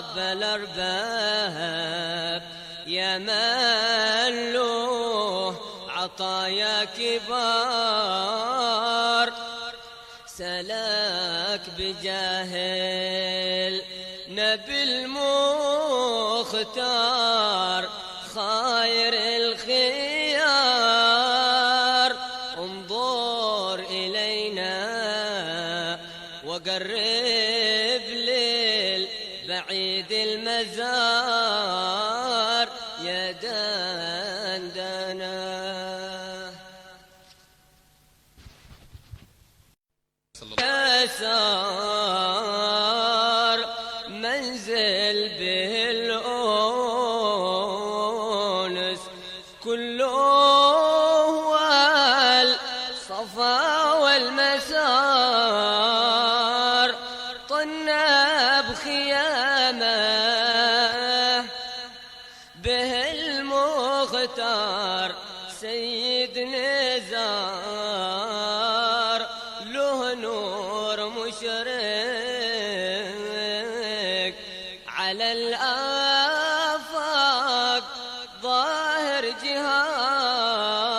رب الأرباب يا من له عطايا كبار، سلاك بجاه النبي المختار خير الخيار. انظر إلينا وقرب للبعيد المزار يا دندنا. يسار منزل به الأنس كله هو الصفا والمسار، طنى بخيامه به المختار سيد نزار، له نور مشرق على الآفاق ظاهر جهار.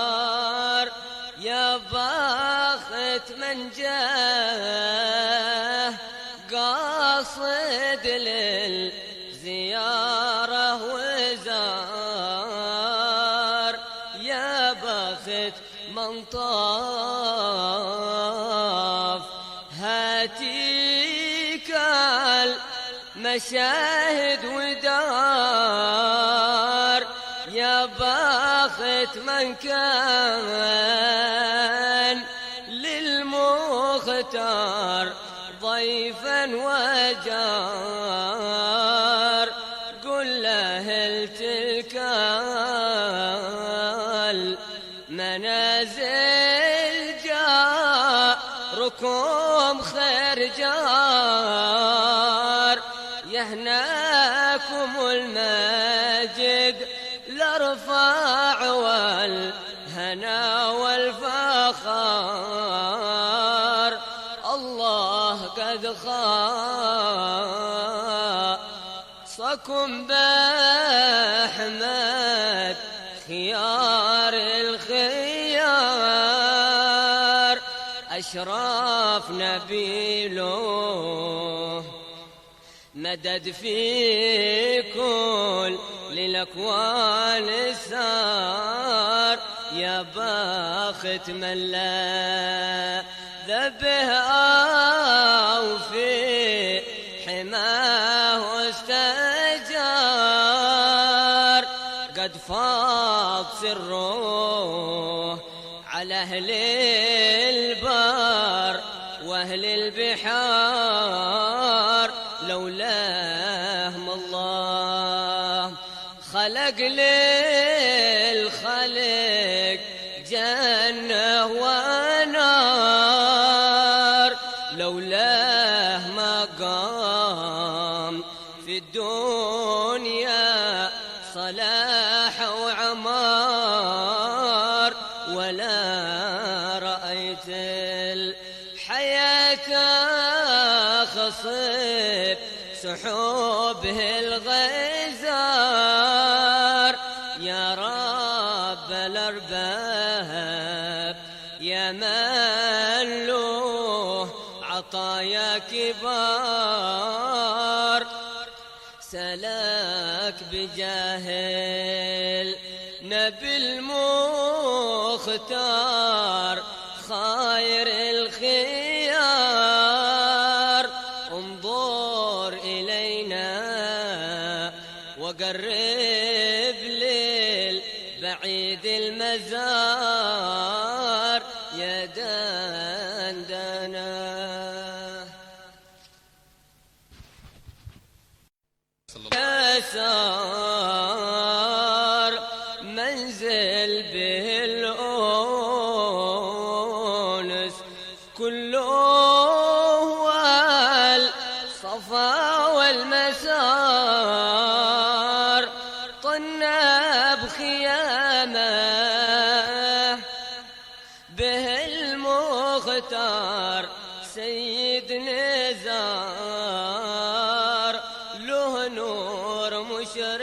يا باخت من جاه قاصد للزيارة وزار، يا باخت من طاف هاتيك المشاهد ودار. يا باخت من كان للمختار ضيفا وجار. قل له تلك المنازل جاركم خير جار، يهناكم المجد الارفع والهنا والفخار. الله قد خاصكم بأحمد خيار الخيار، أشرف نبيله مدد في كل للأكوان السار. يا باخت من لا ذبه أو في حماه استجار، قد فاض سره على أهل البار وأهل البحار. لولاهم الله خلق للخلق جنة ونار، لولاه ما قام في الدنيا صلاح وعمار. ولا رأيت الحياة خصب سحوبه الغزار. يا رب الأرباب يا من له عطايا كبار، سلاك بجاه النبي المختار خير الخيار. انظر إلينا وقرب للبعيد المزار يا دندنا. يسار منزل به الأنس كله هو الصفا والمسار، طنى بخيامه به المختار سيد نزار، له ونور مشرق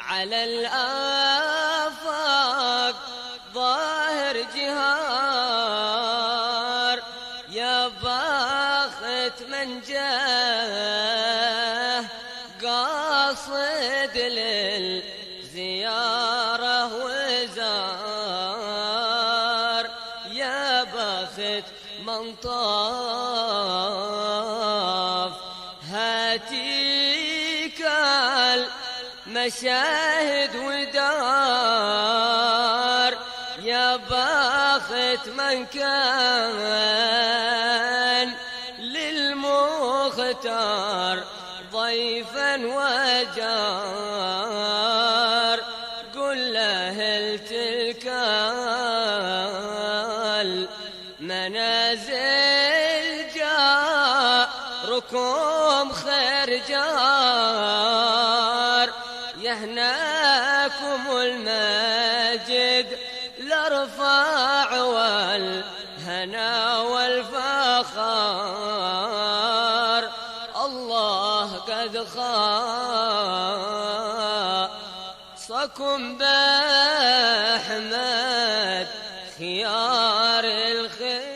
على الآفاق ظاهر جهار يا باخت من جاه قاصد للزيارة وزار يا باخت من طاف هاتيك المشاهد ودار يا باخت من كان للمختار ضيفا وجار قل له تلك المنازل جاركم خير جار يهناكم المجد الارفع والهنا والفخار الله قد خاصكم بأحمد خيار الخير.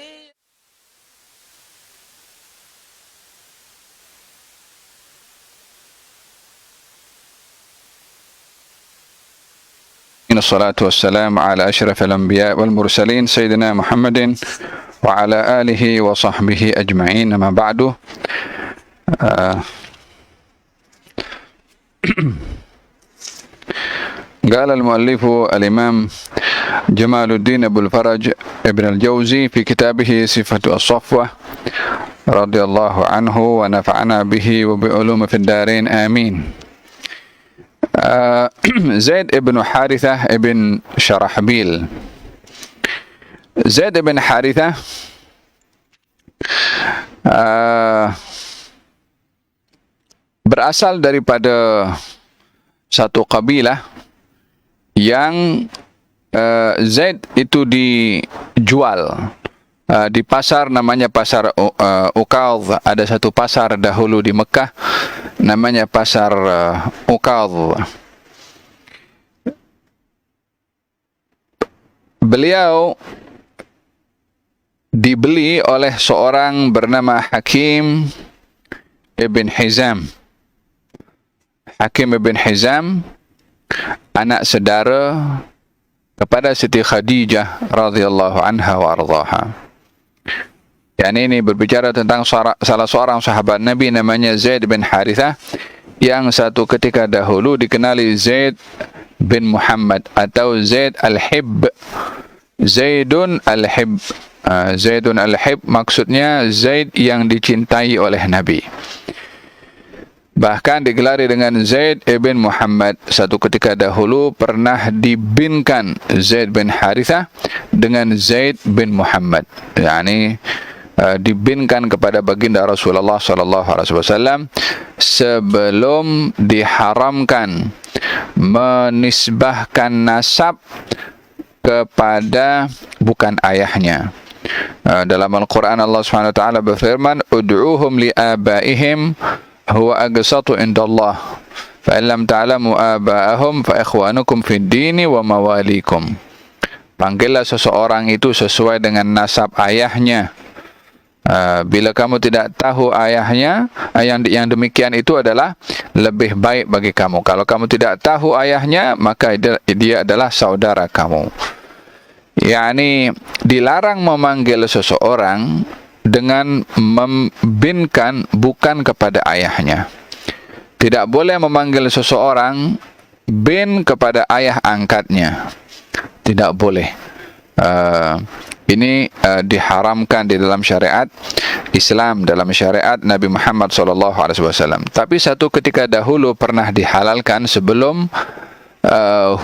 الصلاة والسلام على أشرف الأنبياء والمرسلين سيدنا محمد وعلى آله وصحبه أجمعين. ما بعد. قال المؤلف الإمام جمال الدين أبو الفرج ابن الجوزي في كتابه صفة الصفوة رضي الله عنه ونفعنا به وبعلوم في الدارين آمين. زيد ابن حارثة ابن شرحبيل. Zaid bin Harithah berasal daripada satu kabilah yang Zaid itu dijual di pasar namanya pasar Uqadh. Ada satu pasar dahulu di Mekah namanya pasar Uqadh. Beliau dibeli oleh seorang bernama Hakim ibn Hizam. Hakim ibn Hizam, anak saudara kepada Siti Khadijah radhiyallahu anha wa ardhaha. Yani ini berbicara tentang salah seorang sahabat Nabi namanya Zaid bin Harithah yang satu ketika dahulu dikenali Zaid bin Muhammad atau Zaid al-Hib. Zaidun al-Hib. Zaidun al-Hib maksudnya Zaid yang dicintai oleh Nabi. Bahkan digelari dengan Zaid ibn Muhammad. Satu ketika dahulu pernah dibinkan Zaid bin Harithah dengan Zaid bin Muhammad. Yani dibinkan kepada baginda Rasulullah sallallahu alaihi wasallam sebelum diharamkan menisbahkan nasab kepada bukan ayahnya. Dalam Al-Quran Allah SWT berfirman, ud'uhum li'abaihim huwa aqsatu indallah fa in lam ta'lamu aba'ahum fa ikhwanukum fid dini wa mawalikum. Panggillah seseorang itu sesuai dengan nasab ayahnya. Bila kamu tidak tahu ayahnya, yang demikian itu adalah lebih baik bagi kamu. Kalau kamu tidak tahu ayahnya, maka dia adalah saudara kamu. Yani dilarang memanggil seseorang dengan membinkan bukan kepada ayahnya. Tidak boleh memanggil seseorang bin kepada ayah angkatnya. Tidak boleh. Ini diharamkan di dalam syariat Islam, dalam syariat Nabi Muhammad SAW. Tapi satu ketika dahulu pernah dihalalkan sebelum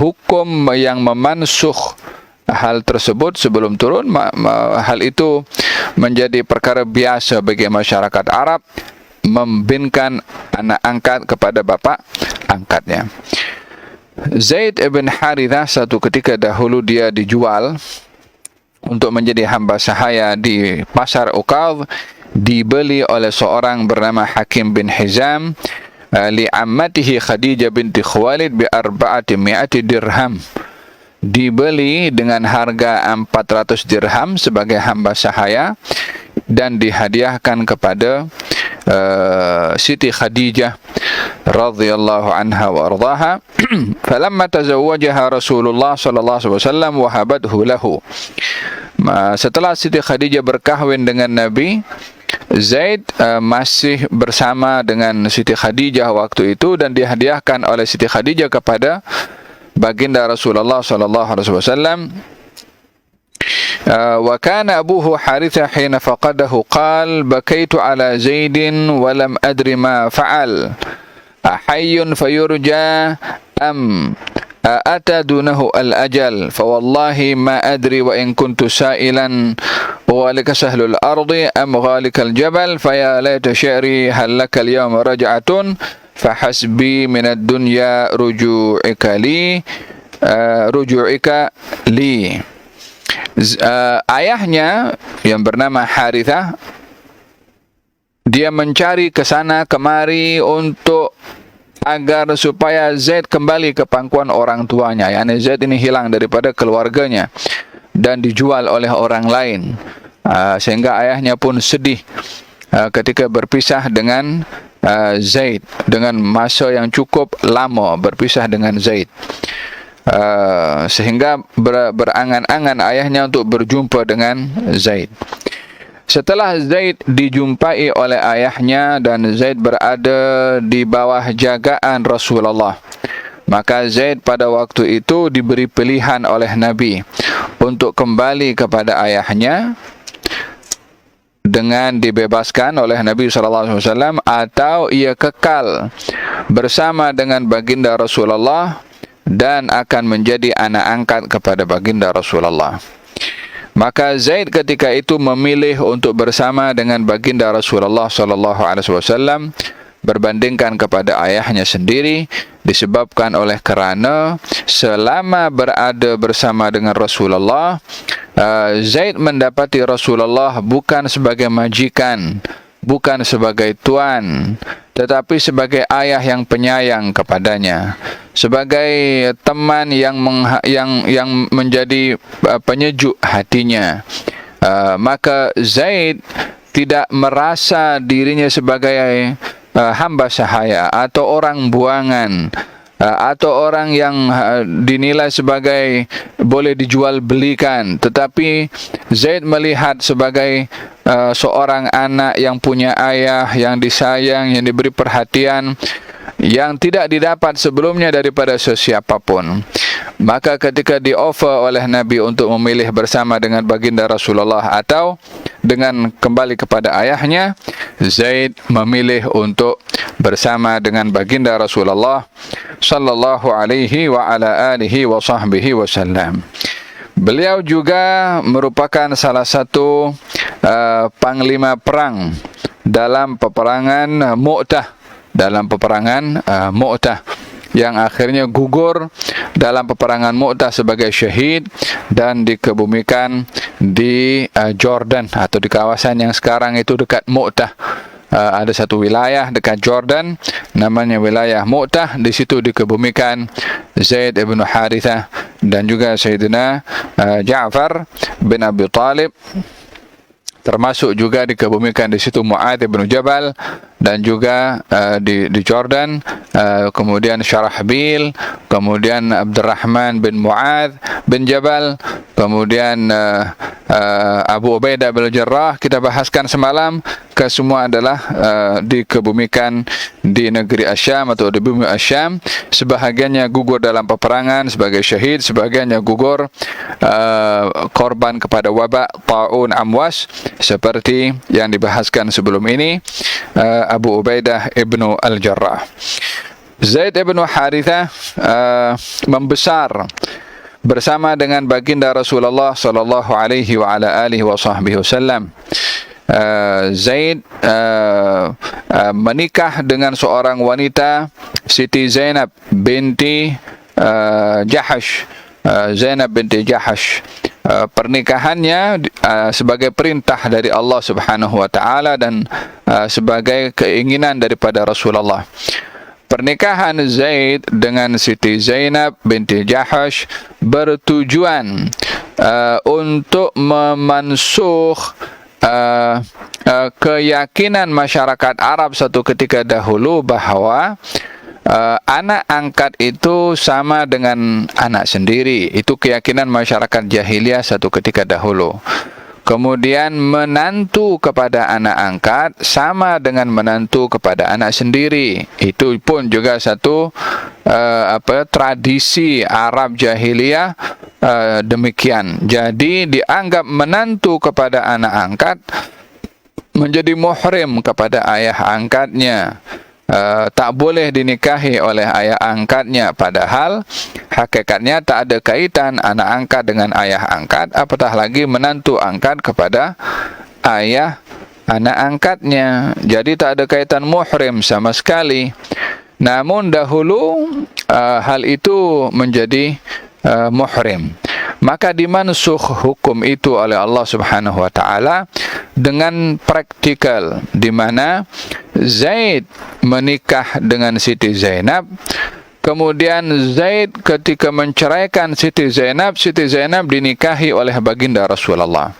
hukum yang memansukh hal tersebut sebelum turun. Hal itu menjadi perkara biasa bagi masyarakat Arab, membinkan anak angkat kepada bapak angkatnya. Zaid ibn Harithah satu ketika dahulu dia dijual untuk menjadi hamba sahaya di pasar Uqadh dibeli oleh seorang bernama Hakim bin Hizam li'ammatihi Khadijah binti Khuwailid bi 400 dirham. Dibeli dengan harga 400 dirham sebagai hamba sahaya dan dihadiahkan kepada Siti Khadijah radhiyallahu anha wa ardaha. Falamma tazawwajaha Rasulullah sallallahu alaihi wasallam wahabathu lahu. Setelah Siti Khadijah berkahwin dengan Nabi, Zaid masih bersama dengan Siti Khadijah waktu itu dan dihadiahkan oleh Siti Khadijah kepada baginda Rasulullah sallallahu alaihi wasallam. Wa kana abuhu Harithah hina faqadahu qal bakaitu ala Zaidin wa lam adri ma fa'al ahayyun fayurja am ata dunahu al-ajal fa wallahi ma adri wa in kuntu sa'ilan walika sahlul ardi am ghalika al-jabal fa ya laita syi'ri hal laka al-yawma raj'atun fa hasbi min ad-dunya ruju'ika li. Ayahnya yang bernama Harithah, dia mencari ke sana kemari untuk agar supaya Zaid kembali ke pangkuan orang tuanya. Yani Zaid ini hilang daripada keluarganya dan dijual oleh orang lain, sehingga ayahnya pun sedih ketika berpisah dengan Zaid, dengan masa yang cukup lama berpisah dengan Zaid. Sehingga berangan-angan ayahnya untuk berjumpa dengan Zaid. Setelah Zaid dijumpai oleh ayahnya dan Zaid berada di bawah jagaan Rasulullah, maka Zaid pada waktu itu diberi pilihan oleh Nabi untuk kembali kepada ayahnya dengan dibebaskan oleh Nabi SAW, atau ia kekal bersama dengan baginda Rasulullah dan akan menjadi anak angkat kepada baginda Rasulullah. Maka Zaid ketika itu memilih untuk bersama dengan baginda Rasulullah SAW berbandingkan kepada ayahnya sendiri, disebabkan oleh kerana selama berada bersama dengan Rasulullah, Zaid mendapati Rasulullah bukan sebagai majikan, bukan sebagai tuan, tetapi sebagai ayah yang penyayang kepadanya, sebagai teman yang menjadi penyejuk hatinya. Maka Zaid tidak merasa dirinya sebagai hamba sahaya atau orang buangan, atau orang yang dinilai sebagai boleh dijual belikan, tetapi Zaid melihat sebagai seorang anak yang punya ayah, yang disayang, yang diberi perhatian, yang tidak didapat sebelumnya daripada sesiapapun. Maka ketika di-offer oleh Nabi untuk memilih bersama dengan baginda Rasulullah atau dengan kembali kepada ayahnya, Zaid memilih untuk bersama dengan baginda Rasulullah sallallahu alaihi wa ala alihi wa sahbihi wasallam. Beliau juga merupakan salah satu panglima perang dalam peperangan Mu'tah, yang akhirnya gugur dalam peperangan Mu'tah sebagai syahid dan dikebumikan di Jordan atau di kawasan yang sekarang itu dekat Mu'tah. Ada satu wilayah dekat Jordan namanya wilayah Mu'tah. Di situ dikebumikan Zaid ibn Harithah dan juga Sayyidina Ja'far bin Abi Talib. Termasuk juga dikebumikan di situ Mu'adz bin Jabal dan juga di Jordan, kemudian Syarahbil, kemudian Abdurrahman bin Mu'adz bin Jabal, kemudian Abu Ubaidah bin Jarrah kita bahaskan semalam. Kesemua adalah dikebumikan di negeri Asyam atau di bumi Asyam. Sebahagiannya gugur dalam peperangan sebagai syahid, sebahagiannya gugur korban kepada wabak Ta'un Amwas seperti yang dibahaskan sebelum ini Abu Ubaidah ibnu Al-Jarrah. Zaid ibnu Harithah membesar bersama dengan baginda Rasulullah sallallahu alaihi wa ala alihi wa sahbihi wasallam. Zaid menikah dengan seorang wanita, Siti Zainab binti Jahash. Zainab binti Jahash pernikahannya sebagai perintah dari Allah Subhanahu wa taala dan sebagai keinginan daripada Rasulullah. Pernikahan Zaid dengan Siti Zainab binti Jahash bertujuan untuk memansuh keyakinan masyarakat Arab satu ketika dahulu bahwa anak angkat itu sama dengan anak sendiri. Itu keyakinan masyarakat jahiliyah satu ketika dahulu. Kemudian menantu kepada anak angkat sama dengan menantu kepada anak sendiri. Itu pun juga satu tradisi Arab jahiliyah demikian. Jadi dianggap menantu kepada anak angkat menjadi muhrim kepada ayah angkatnya. Tak boleh dinikahi oleh ayah angkatnya, padahal hakikatnya tak ada kaitan anak angkat dengan ayah angkat, apatah lagi menantu angkat kepada ayah anak angkatnya. Jadi tak ada kaitan muhrim sama sekali. Namun dahulu hal itu menjadi muhrim. Maka dimansuh hukum itu oleh Allah Subhanahu wa taala dengan praktikal, di mana Zaid menikah dengan Siti Zainab. Kemudian Zaid ketika menceraikan Siti Zainab dinikahi oleh baginda Rasulullah.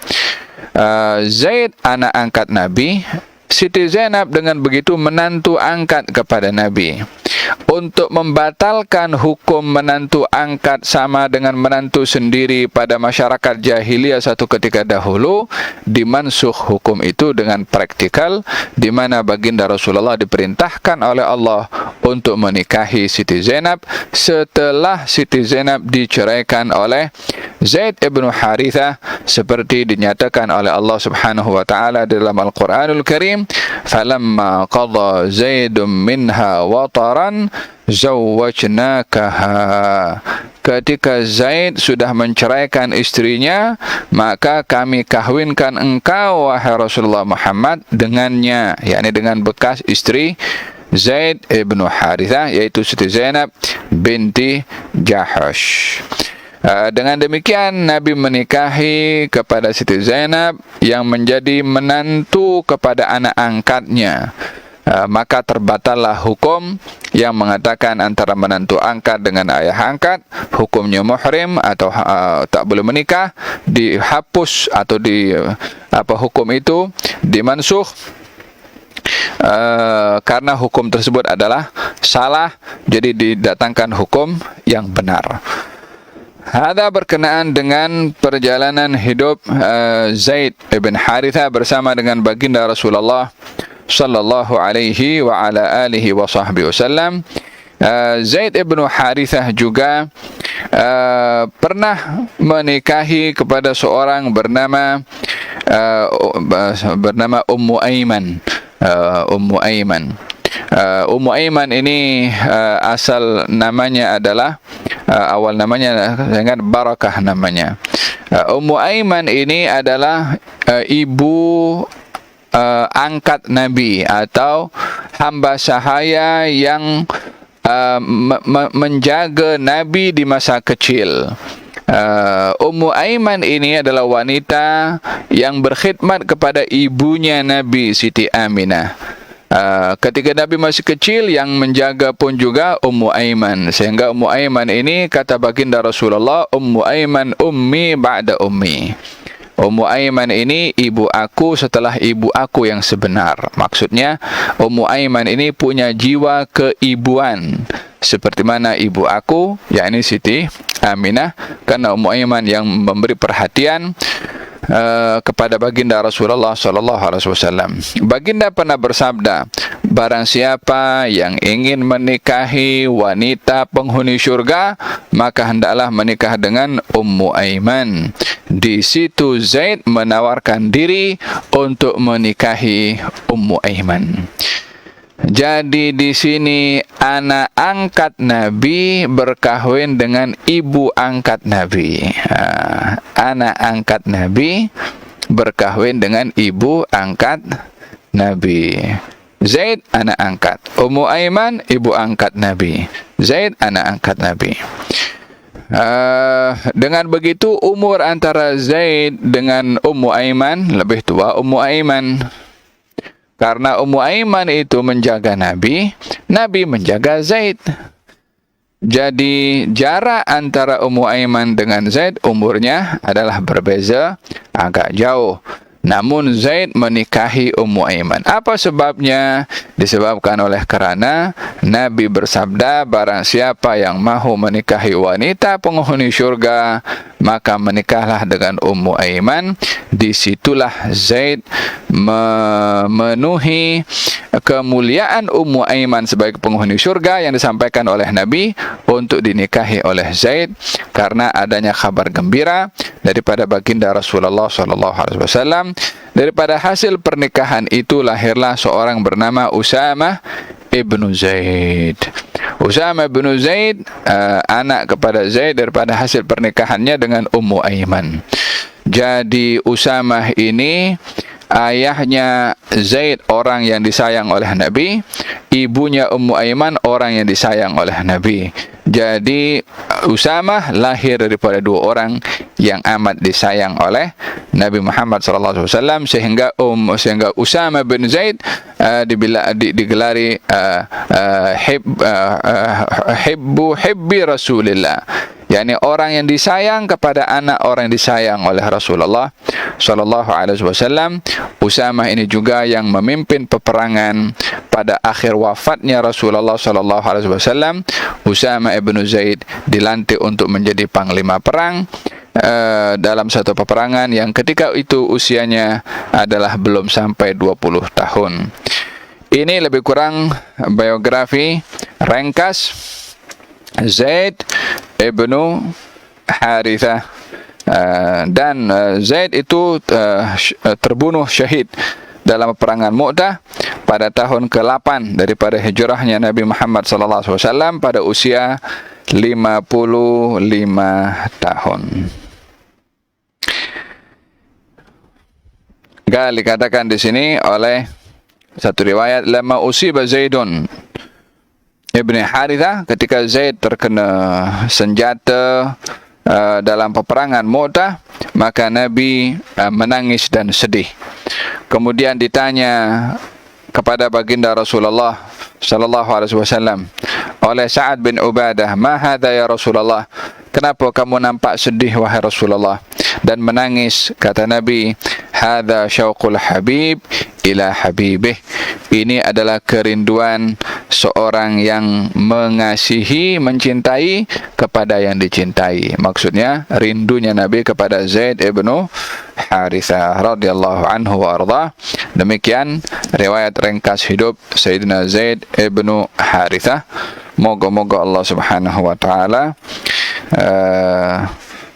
Zaid anak angkat Nabi, Siti Zainab dengan begitu menantu angkat kepada Nabi. Untuk membatalkan hukum menantu angkat sama dengan menantu sendiri pada masyarakat jahiliyah satu ketika dahulu, dimansuh hukum itu dengan praktikal, di mana baginda Rasulullah diperintahkan oleh Allah untuk menikahi Siti Zainab setelah Siti Zainab diceraikan oleh Zaid ibn Harithah, seperti dinyatakan oleh Allah Subhanahu wa taala dalam Al-Qur'anul Karim, falamma qadha Zaidun minha wataran zawwajnakaha. Ketika Zaid sudah menceraikan istrinya, maka kami kahwinkan engkau wahai Rasulullah Muhammad dengannya, yakni dengan bekas istri Zaid ibn Harithah, yaitu Siti Zainab binti Jahash. Dengan demikian Nabi menikahi kepada Siti Zainab yang menjadi menantu kepada anak angkatnya. Maka terbatallah hukum yang mengatakan antara menantu angkat dengan ayah angkat hukumnya muhrim atau tak boleh menikah, dihapus atau hukum itu dimansuh karena hukum tersebut adalah salah, jadi didatangkan hukum yang benar. Hada berkenaan dengan perjalanan hidup Zaid ibn Harithah bersama dengan baginda Rasulullah sallallahu alaihi wa ala alihi wa sahbihi wasallam. Zaid ibn Harithah juga pernah menikahi kepada seorang bernama Ummu Aiman. Ummu Aiman ini asal namanya adalah awal namanya dengan Barakah namanya. Ummu Aiman ini adalah ibu angkat Nabi atau hamba sahaya yang menjaga Nabi di masa kecil. Ummu Aiman ini adalah wanita yang berkhidmat kepada ibunya Nabi, Siti Aminah. Ketika Nabi masih kecil, yang menjaga pun juga Ummu Aiman, sehingga Ummu Aiman ini kata baginda Rasulullah, Ummu Aiman ummi ba'da ummi. Ummu Aiman ini ibu aku setelah ibu aku yang sebenar. Maksudnya Ummu Aiman ini punya jiwa keibuan seperti mana ibu aku, yakni Siti Aminah, karena Ummu Aiman yang memberi perhatian kepada baginda Rasulullah sallallahu alaihi wasallam. Baginda pernah bersabda, barang siapa yang ingin menikahi wanita penghuni syurga, maka hendaklah menikah dengan Ummu Aiman. Di situ Zaid menawarkan diri untuk menikahi Ummu Aiman. Jadi di sini anak angkat Nabi berkahwin dengan ibu angkat Nabi. Anak angkat Nabi berkahwin dengan ibu angkat Nabi. Zaid anak angkat, Ummu Aiman ibu angkat Nabi, Zaid anak angkat Nabi. Dengan begitu umur antara Zaid dengan Ummu Aiman lebih tua Ummu Aiman. Karena Ummu Aiman itu menjaga Nabi, Nabi menjaga Zaid. Jadi jarak antara Ummu Aiman dengan Zaid umurnya adalah berbeza agak jauh. Namun Zaid menikahi Ummu Aiman. Apa sebabnya? Disebabkan oleh kerana Nabi bersabda, barang siapa yang mahu menikahi wanita penghuni syurga, maka menikahlah dengan Ummu Aiman. Disitulah Zaid memenuhi kemuliaan Ummu Aiman sebagai penghuni syurga yang disampaikan oleh Nabi untuk dinikahi oleh Zaid, karena adanya kabar gembira daripada baginda Rasulullah SAW. Daripada hasil pernikahan itu lahirlah seorang bernama Usamah ibnu Zaid. Usamah ibnu Zaid anak kepada Zaid daripada hasil pernikahannya dengan Ummu Aiman. Jadi Usamah ini ayahnya Zaid orang yang disayang oleh Nabi, ibunya Ummu Aiman orang yang disayang oleh Nabi. Jadi Usamah lahir daripada dua orang yang amat disayang oleh Nabi Muhammad SAW, sehingga Usamah bin Zaid digelari hibbi Rasulillah, yakni orang yang disayang kepada anak orang yang disayang oleh Rasulullah sallallahu alaihi wasallam. Usamah ini juga yang memimpin peperangan pada akhir wafatnya Rasulullah sallallahu alaihi wasallam. Usamah ibnu Zaid dilantik untuk menjadi panglima perang dalam satu peperangan yang ketika itu usianya adalah belum sampai 20 tahun. Ini lebih kurang biografi ringkas Zaid ibnu Harithah. Dan Zaid itu terbunuh syahid dalam peperangan Mu'tah pada tahun ke-8 daripada hijrahnya Nabi Muhammad SAW pada usia 55 tahun. Gal dikatakan di sini oleh satu riwayat, lama usiba Zaidun ibni Harithah, ketika Zaid terkena senjata dalam peperangan Mu'tah, maka Nabi menangis dan sedih. Kemudian ditanya kepada baginda Rasulullah sallallahu alaihi wasallam oleh Sa'ad bin Ubadah, "Ma hadza ya Rasulullah?" Kenapa kamu nampak sedih wahai Rasulullah dan menangis? Kata Nabi, "Hadza syauqul habib ila habibih." Ini adalah kerinduan seorang yang mengasihi, mencintai kepada yang dicintai. Maksudnya rindunya Nabi kepada Zaid ibnu Harithah radhiyallahu anhu wa arda. Demikian riwayat ringkas hidup Sayyidina Zaid ibnu Harithah. Moga-moga Allah Subhanahu wa taala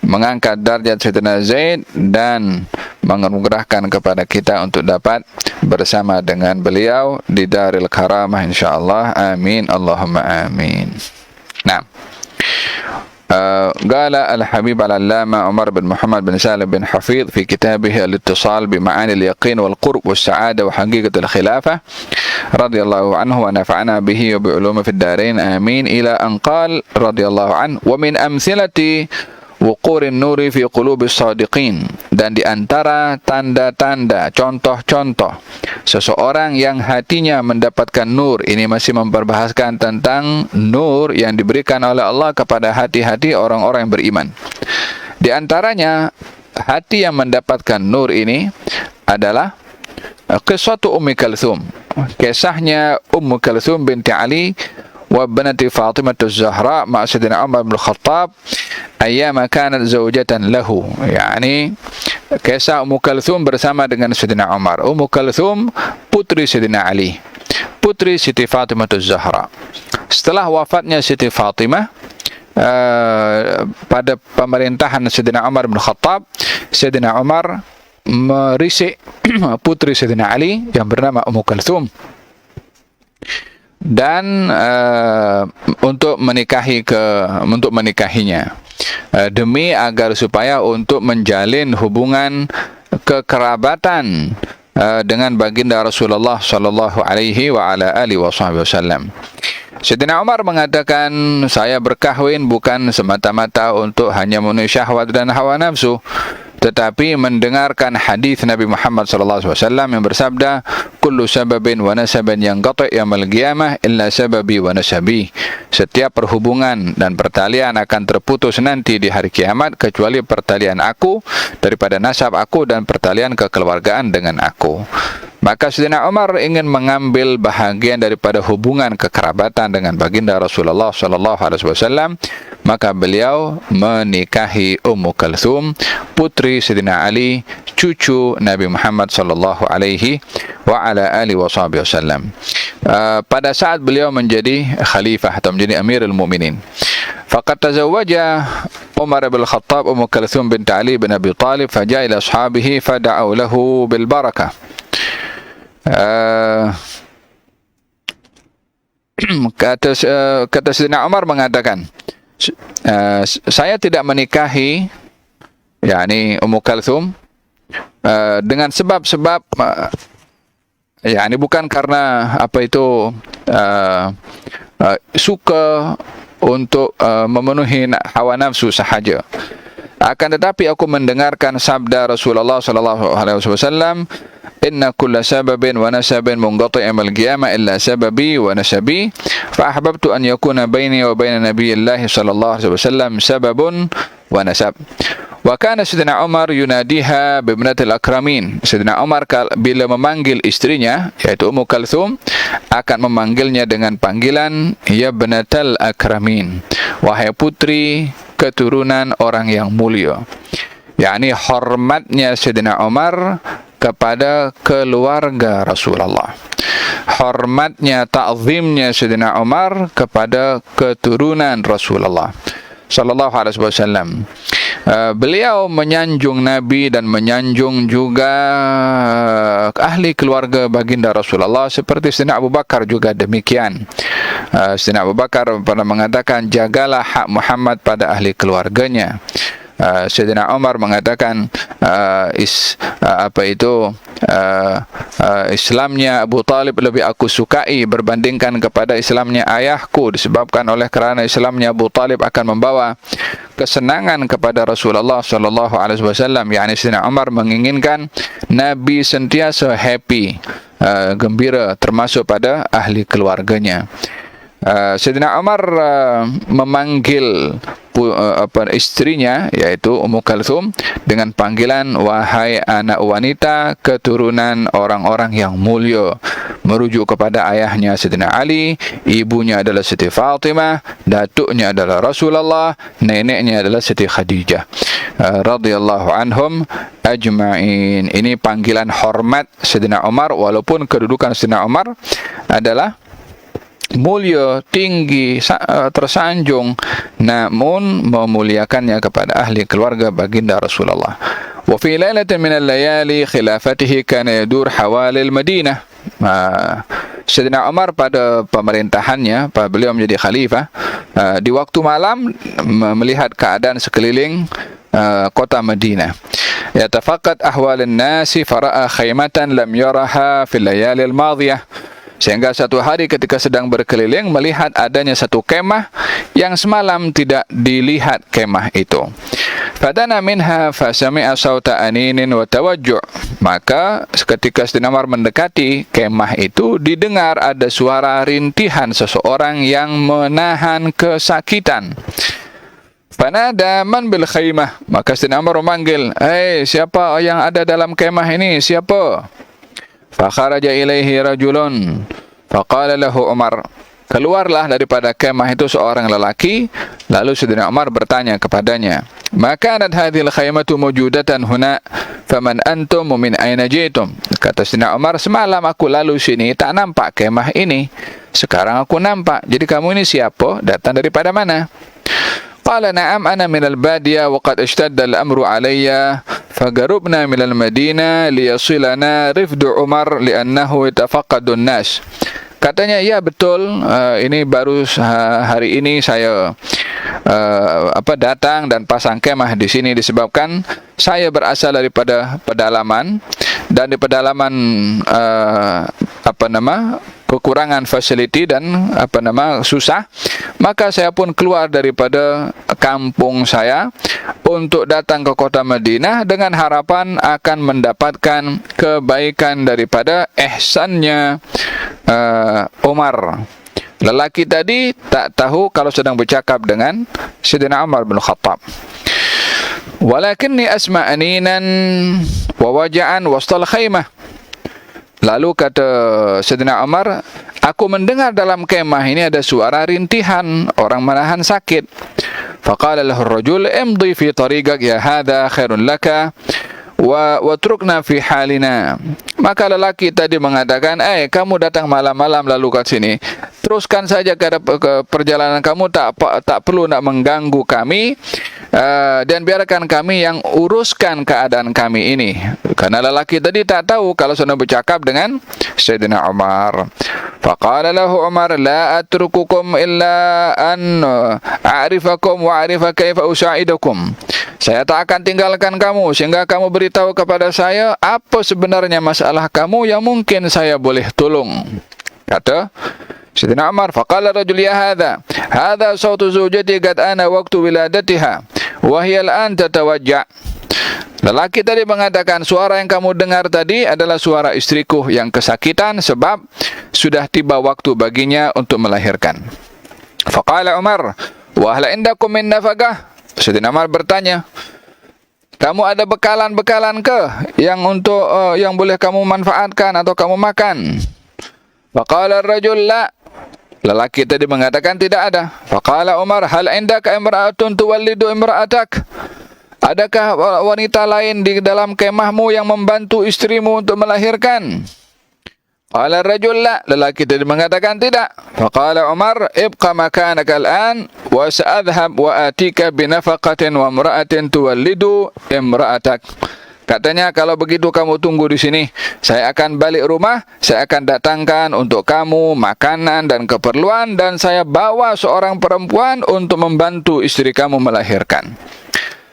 mengangkat darjat Sayyidina Zaid dan menganugerahkan kepada kita untuk dapat bersama dengan beliau di Daril Karamah insyaallah. Amin Allahumma amin. Nah, قال الحبيب العلامة عمر بن محمد بن سالم بن حفيظ في كتابه الاتصال بمعاني اليقين والقرب والسعادة وحقيقة الخلافة رضي الله عنه ونفعنا به وبعلومه في الدارين آمين، إلى أن قال رضي الله عنه: ومن أمثلة wuqurin nuri fi qulubis sadiqin, dan di antara tanda-tanda, contoh-contoh seseorang yang hatinya mendapatkan nur. Ini masih memperbahaskan tentang nur yang diberikan oleh Allah kepada hati-hati orang-orang yang beriman. Di antaranya hati yang mendapatkan nur ini adalah qissatu Ummi Kalthum, kisahnya Ummu Kalthum binti Ali wa binti Fatimah az-Zahra ma Sayyidina Umar bin Khattab ayyama kanat zawjatan lahu. Yani kisah Ummu Kalthum bersama dengan Sayyidina Umar. Ummu Kalthum putri Sayyidina Ali, putri Siti Fatimah az-Zahra. Setelah wafatnya Siti Fatimah pada pemerintahan Sayyidina Umar bin Khattab, Sayyidina Umar merisik putri Sayyidina Ali yang bernama Ummu Kalthum dan untuk menikahinya demi agar supaya untuk menjalin hubungan kekerabatan dengan baginda Rasulullah sallallahu alaihi wa ala alihi wasallam. Sayyidina Umar mengatakan, saya berkahwin bukan semata-mata untuk hanya memenuhi syahwat dan hawa nafsu, tetapi mendengarkan hadis Nabi Muhammad sallallahu alaihi wasallam yang bersabda, kullu sababin wa nasabin yanqati' yaumil qiyamah illa sababi wa nasabi. Setiap perhubungan dan pertalian akan terputus nanti di hari kiamat kecuali pertalian aku daripada nasab aku dan pertalian kekeluargaan dengan aku. Maka Sayyidina Umar ingin mengambil bahagian daripada hubungan kekerabatan dengan baginda Rasulullah sallallahu alaihi wasallam, maka beliau menikahi Ummu Kalthum, putri Sayyidina Ali, cucu Nabi Muhammad sallallahu alaihi wa ala alihi wasallam. Pada saat beliau menjadi khalifah atau menjadi Amirul Mukminin. Faqad tazawwaja Umar bin Khattab Ummu Kalthum bint Ali bin Abi Talib faja'a ila ashabihi fada'u lahu bil barakah. Kata Sayyidina Umar mengatakan, saya tidak menikahi yakni Ummu Kalthum dengan sebab-sebab yakni bukan karena apa itu suka untuk memenuhi hawa nafsu sahaja, akan tetapi aku mendengarkan sabda Rasulullah sallallahu alaihi wasallam, inna kulla sababin wa nasabin munqati' yaumil qiyamah illa sababi wa nasabi, fa ahbabtu an yakuna baini wa baina nabiyillahi sallallahu alaihi wasallam sababun wa nasab. Wa kana Sayyidina Umar yunadiha bi ibnatil akramin. Sayyidina Umar bila memanggil istrinya yaitu Ummu Kalthum akan memanggilnya dengan panggilan ya ibnatal akramin, wahai putri keturunan orang yang mulia. yakni hormatnya Sayyidina Umar kepada keluarga Rasulullah, hormatnya, ta'zimnya Sayyidina Umar kepada keturunan Rasulullah sallallahu alaihi wasallam. Beliau menyanjung Nabi dan menyanjung juga ahli keluarga baginda Rasulullah, seperti Sayyidina Abu Bakar juga demikian. Sayyidina Abu Bakar pernah mengatakan, jagalah hak Muhammad pada ahli keluarganya. Sayyidina Umar mengatakan Islamnya Abu Talib lebih aku sukai berbandingkan kepada Islamnya ayahku, disebabkan oleh kerana Islamnya Abu Talib akan membawa kesenangan kepada Rasulullah sallallahu alaihi wasallam. yakni Sayyidina Umar menginginkan Nabi sentiasa happy, gembira, termasuk pada ahli keluarganya. Sayyidina Umar memanggil istrinya yaitu Ummu Kalthum dengan panggilan wahai anak wanita keturunan orang-orang yang mulia, merujuk kepada ayahnya Sayyidina Ali, ibunya adalah Siti Fatimah, datuknya adalah Rasulullah, neneknya adalah Siti Khadijah radhiyallahu anhum ajma'in. Ini panggilan hormat Sayyidina Umar, walaupun kedudukan Sayyidina Umar adalah mulia, tinggi, tersanjung, namun memuliakannya kepada ahli keluarga baginda Rasulullah. Wa fi lailatin min al-layali khilafatihi kana yadur hawali al-Madinah. Sayyidina Umar pada pemerintahannya, pada beliau menjadi khalifah, di waktu malam melihat keadaan sekeliling kota Madinah. Yatafaqad ahwal an-nasi fara'a khaymatan lam yaraha fil layali al-madiyah. Sehingga satu hari ketika sedang berkeliling melihat adanya satu kemah yang semalam tidak dilihat kemah itu. Fadana minha fasami'a sauta aninin wa tawajju'. Maka ketika Sayyidina Umar mendekati kemah itu, didengar ada suara rintihan seseorang yang menahan kesakitan. Fanada man bil khaymah. Maka Sayyidina Umar memanggil, siapa yang ada dalam kemah ini? Siapa? Fakharaja ilaihi rajulun faqala lahu Umar. Keluarlah daripada kemah itu seorang lelaki, lalu Sayyidina Umar bertanya kepadanya, "Makanat hadhil khaymatu mawjudatan huna, faman antum min aina jitum?" Kata Sayyidina Umar, "Semalam aku lalu sini tak nampak kemah ini. Sekarang aku nampak. Jadi kamu ini siapa? Datang daripada mana?" Qala na'am ana minal badiyah wa qad ishtadda al-amru alayya fagarubna minal madinah liyasilana rifdu Umar li'annahu yatafaqadu an-nas. Katanya, ya betul, ini baru hari ini saya datang dan pasang kemah di sini disebabkan saya berasal daripada pedalaman, dan di pedalaman kekurangan fasiliti dan susah, maka saya pun keluar daripada kampung saya untuk datang ke kota Madinah dengan harapan akan mendapatkan kebaikan daripada ihsannya Umar. Lelaki tadi tak tahu kalau sedang bercakap dengan Sayyidina Umar bin Khattab. Walakinni asma' aninan wa waja'an wastal khaymah. Lalu kata Sayyidina Umar, aku mendengar dalam kemah ini ada suara rintihan, orang menahan sakit. Faqala lahu ar-rajul imdi fi tariqak ya hadha khairun laka wa trukna fi halina. Maka lelaki tadi mengatakan, kamu datang malam-malam lalu kat sini, teruskan saja ke perjalanan kamu, tak perlu nak mengganggu kami, dan biarkan kami yang uruskan keadaan kami ini. Karena lelaki tadi tak tahu kalau sedang bercakap dengan Sayyidina Umar. Faqala lahu Umar, la atrukukum illa an a'rifakum wa a'rifa kaifa usaidukum. Saya tak akan tinggalkan kamu sehingga kamu beritahu kepada saya apa sebenarnya masalah kamu yang mungkin saya boleh tolong. Kata Sayyidina Umar, faqala rajul ya hadha sautu zawjati qad ana waqtu wiladatiha wa hiya al'an tatawajja'. Lelaki tadi mengatakan, suara yang kamu dengar tadi adalah suara istriku yang kesakitan sebab sudah tiba waktu baginya untuk melahirkan. Faqala Umar, wa hal indakum min nafaqah? Sayyidina Umar bertanya, kamu ada bekalan-bekalan ke yang untuk yang boleh kamu manfaatkan atau kamu makan? Faqala ar-rajul la. Lelaki tadi mengatakan tidak ada. Faqala Umar, hal indaka imra'atun tuwallidu imra'atak? Adakah wanita lain di dalam kemahmu yang membantu istrimu untuk melahirkan? Qala ar-rajul la. Lelaki tadi mengatakan tidak. Faqala Umar, ibqa makanaka al-an wa sa'adhhab wa atika binafaqatin wa imra'atin tuwallidu imra'atak. Katanya, kalau begitu kamu tunggu di sini. Saya akan balik rumah, saya akan datangkan untuk kamu makanan dan keperluan, dan saya bawa seorang perempuan untuk membantu istri kamu melahirkan.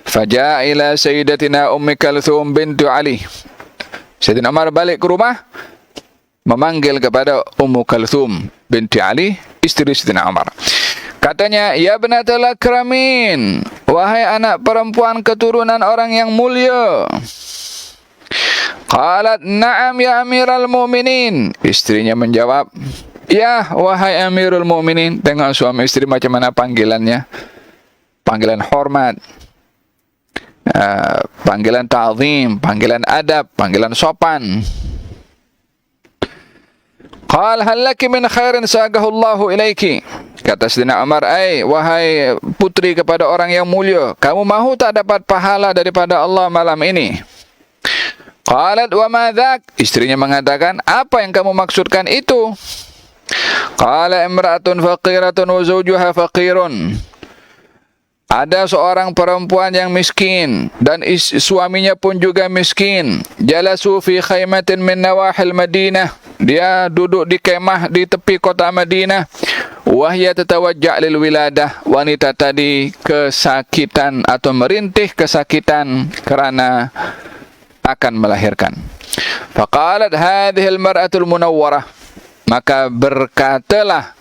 Faja'a ila sayyidatina Ummi Kalthum bintu Ali. Sayyidina Umar balik ke rumah, memanggil kepada Ummu Kalthum binti Ali, istri Sayyidina Umar. Katanya, ya banatal akramin, wahai anak perempuan keturunan orang yang mulia. Qalat, na'am ya amiral mu'minin. Istrinya menjawab, ya wahai amirul mu'minin. Tengok suami istri macam mana panggilannya. Panggilan hormat, panggilan ta'zim, panggilan adab, panggilan sopan. Qal hal laki min khairin sagahullahu ilaiki. Kata Sayyidina Umar, wahai putri kepada orang yang mulia, kamu mahu tak dapat pahala daripada Allah malam ini? Qalat wa ma dzak. Istrinya mengatakan, apa yang kamu maksudkan itu? Qala imra'atun faqiratun wa zawjuha faqirun. Ada seorang perempuan yang miskin dan suaminya pun juga miskin. Jalasu fi khaymatin min nawahil Madinah. Dia duduk di kemah di tepi kota Madinah. Wahya tatawajja' lil wiladah. Wanita tadi kesakitan atau merintih kesakitan karena akan melahirkan. Faqalat hadhil mar'atul munawwarah. Maka berkatalah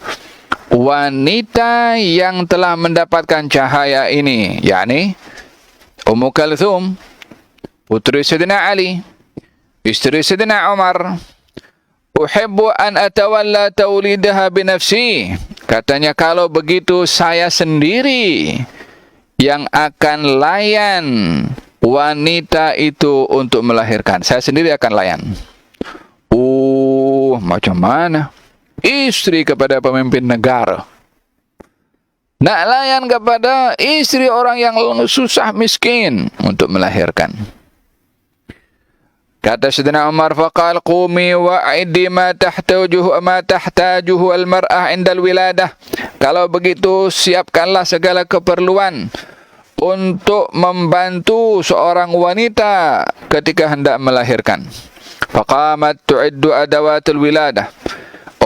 wanita yang telah mendapatkan cahaya ini, yakni Ummu Kalthum, putri Sayyidina Ali, istri Sayyidina Umar, uhibbu an atawalla taulidaha binafsi. Katanya, kalau begitu saya sendiri yang akan layan wanita itu untuk melahirkan. Saya sendiri akan layan. Macam mana? Istri kepada pemimpin negara nak layan kepada istri orang yang susah miskin untuk melahirkan. Kata Sayyidina Umar, faqal qumi wa'iddi ma tahtajuhu al-mar'ah indal wiladah. Kalau begitu, siapkanlah segala keperluan untuk membantu seorang wanita ketika hendak melahirkan. Faqamat tu'iddu adawatul wiladah.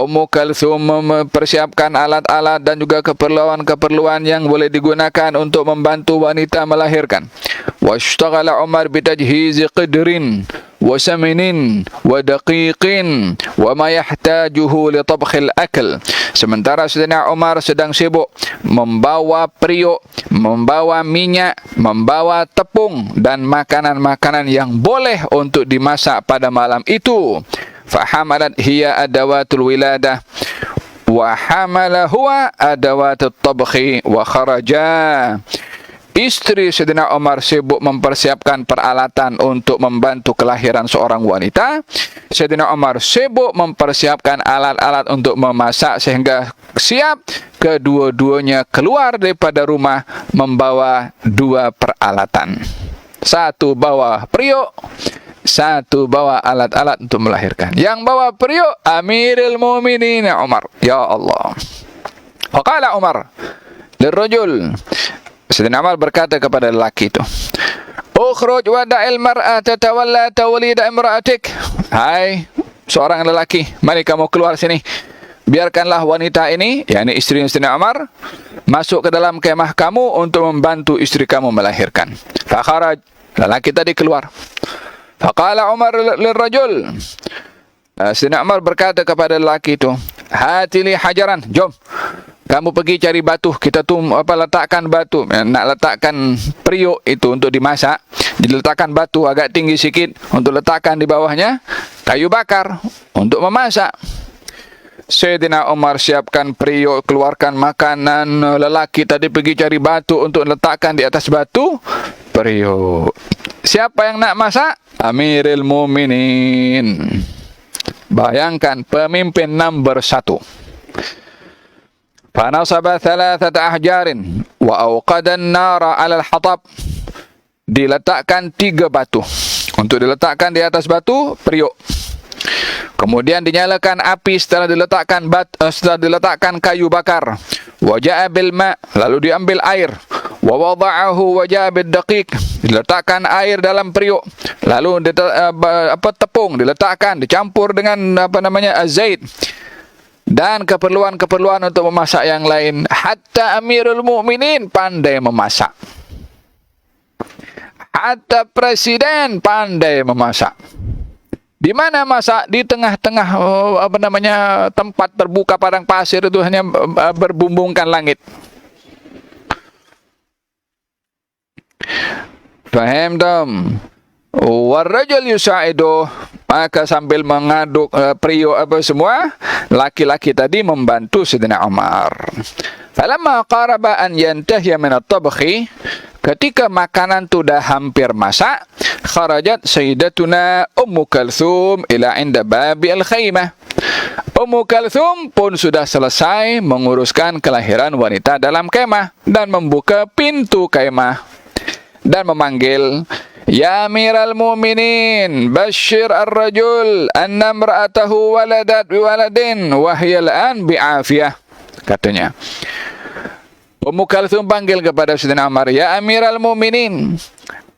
Ummu Kalthum mempersiapkan alat-alat dan juga keperluan-keperluan yang boleh digunakan untuk membantu wanita melahirkan. Washtaghala Umar bitajhiz qidrin wa saminin wa daqiqin wa ma yahtajuhu li tabkhil akl. Sementara Sayyidina Umar sedang sibuk membawa periuk, membawa minyak, membawa tepung dan makanan-makanan yang boleh untuk dimasak pada malam itu. Fahamalat hiya adawatul wiladah wa hamala huwa adawatut tabkhi wa kharaja. Istri Sayyidina Umar sibuk mempersiapkan peralatan untuk membantu kelahiran seorang wanita. Sayyidina Umar sibuk mempersiapkan alat-alat untuk memasak sehingga siap kedua-duanya keluar daripada rumah membawa dua peralatan. Satu bawa periuk, satu bawa alat-alat untuk melahirkan. Yang bawa periuk Amirul Mukminin Umar. Ya Allah. Faqala Umar lirrajul, Sayyidina Umar berkata kepada lelaki itu, "Ukhruj wada'il mar'ata tawalla tawlida imra'atik." Hai seorang lelaki, mari kamu keluar sini. Biarkanlah wanita ini, yakni istri Sayyidina Umar, masuk ke dalam kemah kamu untuk membantu istri kamu melahirkan. Fakharaj, lelaki tadi keluar. Faqala Umar lirrajul, Sayyidina Umar berkata kepada lelaki itu, "Hatili hajaran, jom. Kamu pergi cari batu, kita tu letakkan batu, nak letakkan periuk itu untuk dimasak, diletakkan batu agak tinggi sikit untuk letakkan di bawahnya kayu bakar untuk memasak." Sayyidina Umar siapkan periuk, keluarkan makanan, lelaki tadi pergi cari batu untuk letakkan di atas batu periuk. Siapa yang nak masak? Amirul Mukminin. Bayangkan pemimpin nomor 1. Fanasaba 3 ahjarin wa awqada an-nara 'ala al-hatab. Diletakkan 3 batu. Untuk diletakkan di atas batu periuk. Kemudian dinyalakan api setelah diletakkan kayu bakar. Wa ja'a bil ma', lalu diambil air. Wa wada'ahu wa ja'a bid daqiq, diletakkan air dalam periuk. Lalu tepung diletakkan, dicampur dengan azait. Dan keperluan-keperluan untuk memasak yang lain. Hatta Amirul Mukminin pandai memasak. Hatta Presiden pandai memasak. Di mana masak? Di tengah-tengah tempat terbuka padang pasir itu hanya berbumbungkan langit. Faham dong? Warrajul yusa'idu, maka sambil mengaduk periuk apa semua, laki-laki tadi membantu Sayyidina Umar. Falamma qaraba an yantahiya min at-tabkhi, ketika makanan itu dah hampir masak, kharajat sayyidatuna Ummu Kalthum ila inda babi al-khaymah. Ummu Kalthum pun sudah selesai menguruskan kelahiran wanita dalam kemah dan membuka pintu kemah dan memanggil, "Ya Amiral Mu'minin, bashir ar-rajul anna imra'atahu waladat biwaladin wa hiya al-an bi'afiyah." Katanya. Ummu Kalthum panggil kepada Sayyidina Umar, "Ya Amiral Mu'minin,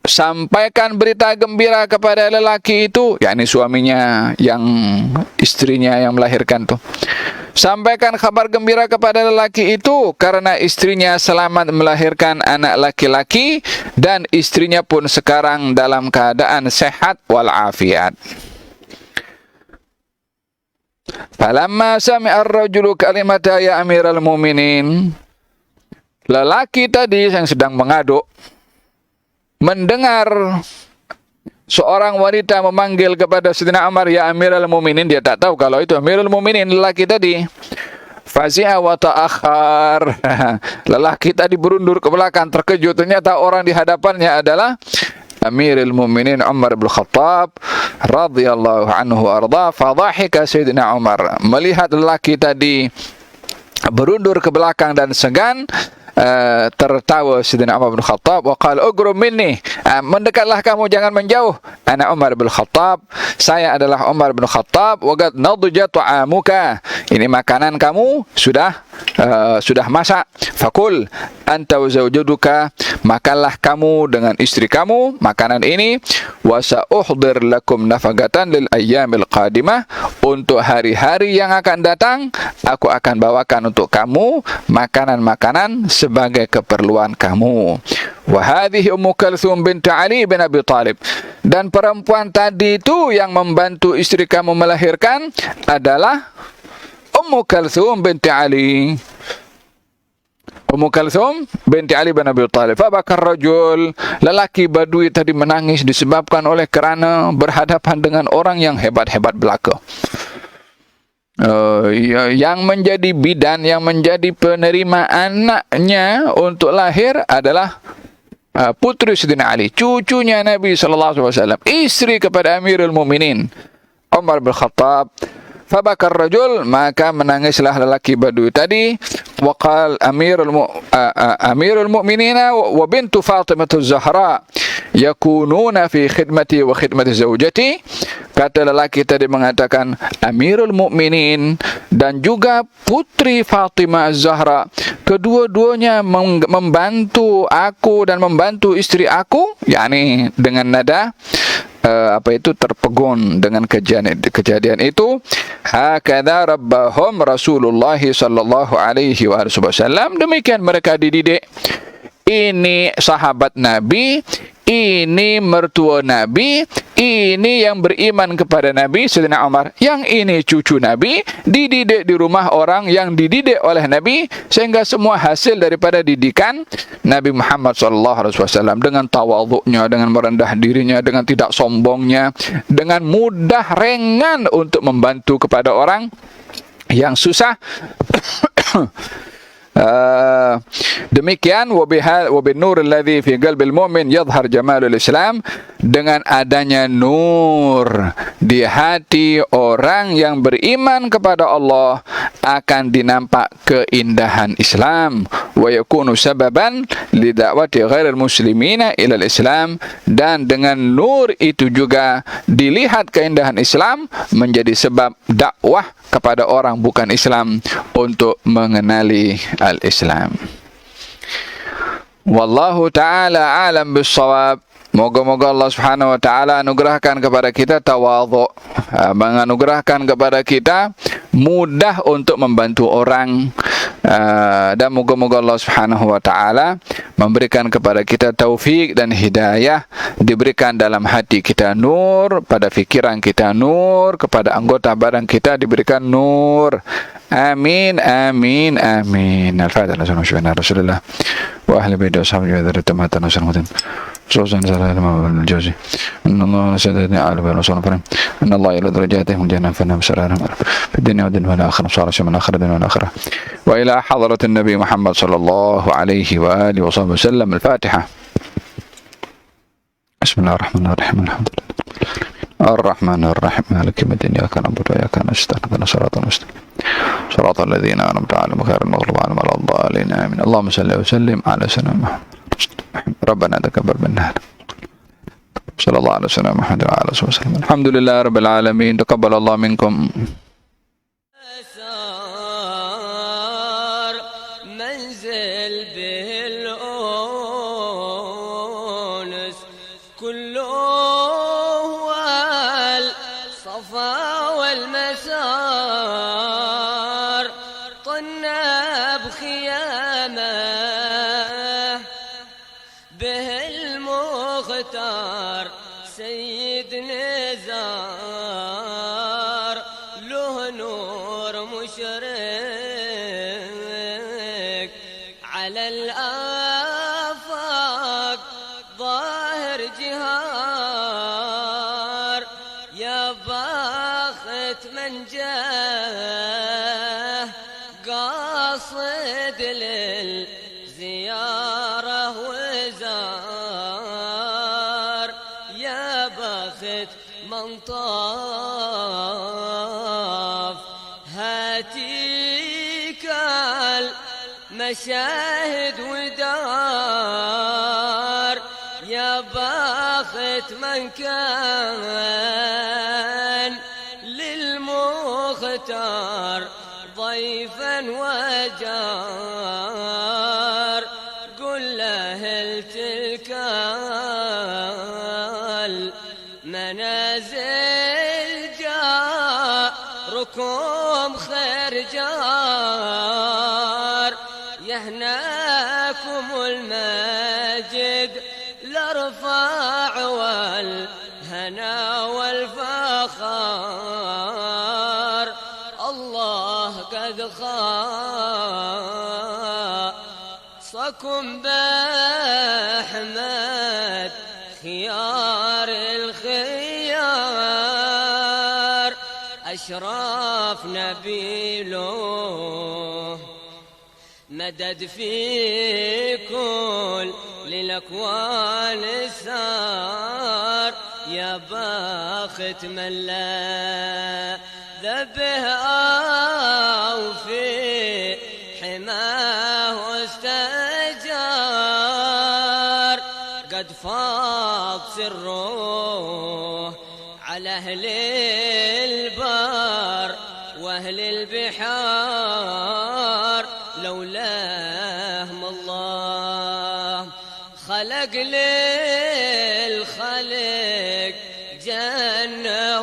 sampaikan berita gembira kepada lelaki itu," yakni suaminya, yang istrinya yang melahirkan tuh. "Sampaikan kabar gembira kepada lelaki itu karena istrinya selamat melahirkan anak laki-laki dan istrinya pun sekarang dalam keadaan sehat walafiat." Falamma sami'a ar-rajulu kalimata ya Amiral Mu'minin, lelaki tadi yang sedang mengaduk mendengar seorang wanita memanggil kepada Sayyidina Umar, "Ya Amirul Mukminin," dia tak tahu kalau itu Amirul Mukminin lelaki tadi. Fazi'a wa ta'akhar. Lelaki tadi berundur ke belakang, terkejut, ternyata orang di hadapannya adalah Amirul Mukminin Umar bin Khattab radhiyallahu anhu arda. Fadhahika Sayyidina Umar, melihat lelaki tadi berundur ke belakang dan segan, tertawa Sayyidina Umar bin Khattab. Wa qala ugrum minni, mendekatlah kamu, jangan menjauh. Ana Umar bin Khattab, saya adalah Umar bin Khattab. Wa qad nadja ta'amuka, ini makanan kamu sudah sudah masak, fakul anta wa zawjuduka, makanlah kamu dengan istri kamu makanan ini, wa sa'uhdir lakum nafagatan lil ayyamil qadimah, untuk hari-hari yang akan datang aku akan bawakan untuk kamu makanan-makanan sebagai keperluan kamu. Wa hadhihi Ummu Kalthum binti Ali bin Abi Thalib, dan perempuan tadi itu yang membantu istri kamu melahirkan adalah Ummu Kalthum binti Ali. Ummu Kalthum binti Ali bin Abi Thalib. Fabakar rajul, lelaki Badui tadi menangis disebabkan oleh kerana berhadapan dengan orang yang hebat-hebat belaka. Yang menjadi bidan, yang menjadi penerima anaknya untuk lahir adalah putri Sayyidina Ali, cucunya Nabi SAW, istri kepada Amirul Mukminin Umar bin Khattab. Fabakar rajul, maka menangislah lelaki Badui tadi. Waqal Amirul Mukminina wa bintu Fatimah Az-Zahra yakununa fi khidmati wa khidmati zawjati. Kata lelaki tadi mengatakan, Amirul Mukminin dan juga putri Fatimah Az-Zahra, kedua-duanya membantu aku dan membantu istri aku, yakni dengan nada terpegun dengan kejadian itu. Hakadha rabbahum Rasulullah sallallahu alaihi wasallam, demikian mereka dididik. Ini sahabat Nabi, ini mertua Nabi, ini yang beriman kepada Nabi Sayyidina Umar, yang ini cucu Nabi, dididik di rumah orang yang dididik oleh Nabi, sehingga semua hasil daripada didikan Nabi Muhammad SAW dengan tawadhu'nya, dengan merendah dirinya, dengan tidak sombongnya, dengan mudah ringan untuk membantu kepada orang yang susah. Demikian wabinur alladhi fi qalbil mu'min yadhhar jamalul Islam, dengan adanya nur di hati orang yang beriman kepada Allah akan dinampak keindahan Islam, wa yakunu sababan li da'wati ghairil muslimina ila Islam, dan dengan nur itu juga dilihat keindahan Islam menjadi sebab dakwah kepada orang bukan Islam untuk mengenali al-Islam. Wallahu ta'ala alam bis-shawab. Moga-moga Allah Subhanahu wa taala anugerahkan kepada kita tawadhu, menganugerahkan kepada kita mudah untuk membantu orang, dan moga-moga Allah Subhanahu wa taala memberikan kepada kita taufik dan hidayah, diberikan dalam hati kita nur, pada fikiran kita nur, kepada anggota badan kita diberikan nur. Amin amin amin. Al-Fatihah. Rasulullah wa ahli baiti ashabihi wa dzurriyyatihi wa Susan Salam al-Jawzi. Inna Allah sayyidina ala wa rasulun karim. Inna Allah ila darajatihim jannah fa nam sararam fi dunya wa din wal akhirah sara min akhirah wal akhirah. Wa ila hadratin Nabi Muhammad sallallahu alaihi wa alihi wa sahbihi wasallam. Al-Fatihah. Bismillahirrahmanirrahim. Alhamdulillah. Ar-Rahmanir-Rahim. Maliki yaumiddin. Iyyaka na'budu wa iyyaka nasta'in. Ihdinas siratal mustaqim. Siratal ladzina an'amta 'alaihim ghairil maghdubi 'alaihim waladdallin. Amin. Allahumma shalli wa sallim ala sayyidina Muhammad. ربنا تقبل منا صلى الله عليه وسلم محمد وعلى اله وسلم. الحمد لله رب العالمين. تقبل الله منكم. منزل به الأونس كله هو الصفا والمسار طنا بخيامه به المختار سيد نزار له نور مشرق على الآفاق ظاهر جهار يا باخت من جاه قاصد للزيارة وزار يا باخت من طاف هاتيك المشاهد ودار يا باخت من كان للمختار ضيفا وجار، قل لأهل تلك المنازل جاركم خير جار، يهناكم المجد الارفع والهنا والفخار، الله قد خاصكم بأحمد خيار الخيار، أشرف نبيله مدد في كل للأكوان السار، يا باخت من لا ذبه أو في حماه استجار، قد فاض سره على أهل البر وأهل البحار، لولاهم الله خلق للخلق جنة